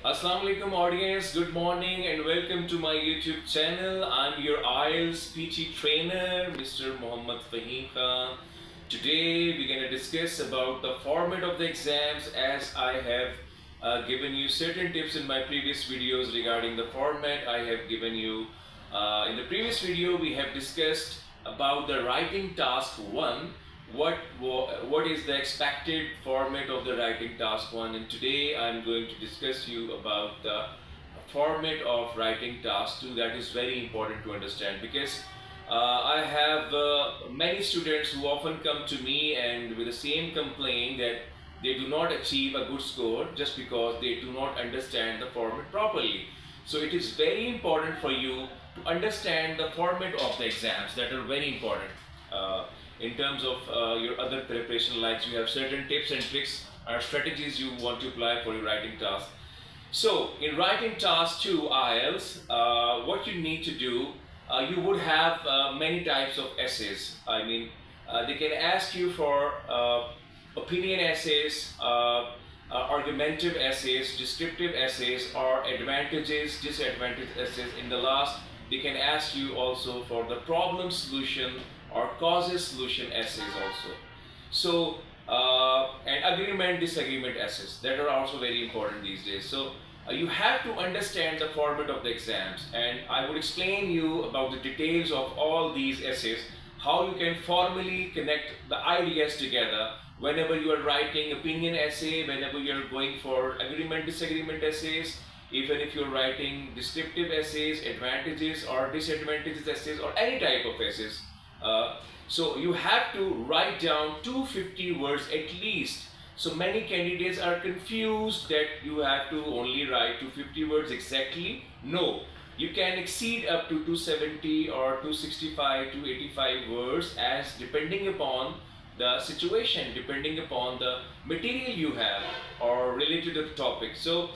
Assalamu alaikum audience, good morning and welcome to my YouTube channel. I'm your IELTS PT trainer, Mr. Muhammad Fahim Khan. Today we're going to discuss about the format of the exams, as I have given you certain tips in my previous videos regarding the format. I have given you in the previous video we have discussed about the writing task 1. What is the expected format of the writing task 1, and today I'm going to discuss you about the format of writing task 2. That is very important to understand, because I have many students who often come to me and with the same complaint that they do not achieve a good score just because they do not understand the format properly. So it is very important for you to understand the format of the exams. That are very important. In terms of your other preparation, like you have certain tips and tricks or strategies you want to apply for your writing task. So in writing task 2 IELTS, what you need to do, you would have many types of essays. I mean, they can ask you for opinion essays, argumentative essays, descriptive essays, or advantages, disadvantages essays. In the last, they can ask you also for the problem solution or causes solution essays also. So and agreement disagreement essays, that are also very important these days. So you have to understand the format of the exams, and I would explain you about the details of all these essays, how you can formally connect the ideas together whenever you are writing opinion essay, whenever you are going for agreement disagreement essays, even if you're writing descriptive essays, advantages or disadvantages essays, or any type of essays. So you have to write down 250 words at least. So many candidates are confused that you have to only write 250 words exactly. No, you can exceed up to 270 or 265, 285 words, as depending upon the situation, depending upon the material you have or related to the topic. So,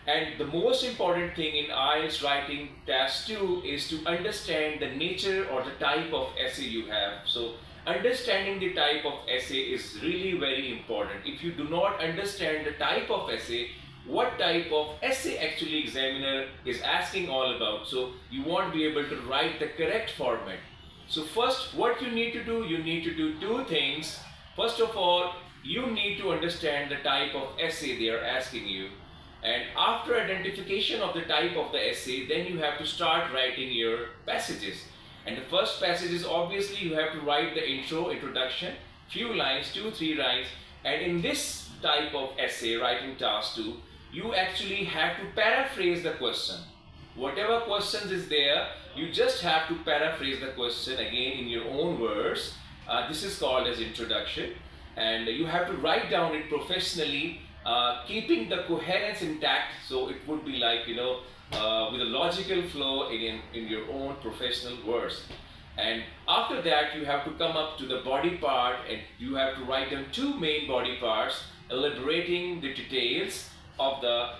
and the most important thing in IELTS writing task 2 is to understand the nature or the type of essay you have. So understanding the type of essay is really very important. If you do not understand the type of essay, what type of essay actually examiner is asking all about, so you won't be able to write the correct format. So first, what you need to do, you need to do two things. First of all, you need to understand the type of essay they are asking you. And after identification of the type of the essay, then you have to start writing your passages. And the first passage is obviously you have to write the intro, introduction, few lines, 2-3 lines. And in this type of essay, writing task 2, you actually have to paraphrase the question. Whatever questions is there, you just have to paraphrase the question again in your own words. This is called as introduction. And you have to write down it professionally, keeping the coherence intact, so it would be like, you know, with a logical flow in your own professional words. And after that, you have to come up to the body part, and you have to write down two main body parts, elaborating the details of the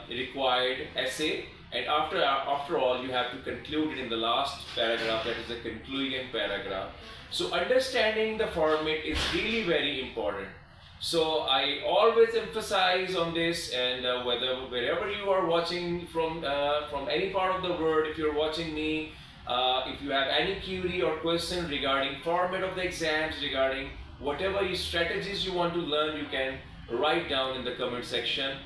required essay. And after all, you have to conclude it in the last paragraph, that is the conclusion paragraph. So understanding the format is really very important. So I always emphasize on this, and wherever you are watching from any part of the world, if you're watching me, if you have any query or question regarding format of the exams, regarding whatever strategies you want to learn, you can write down in the comment section.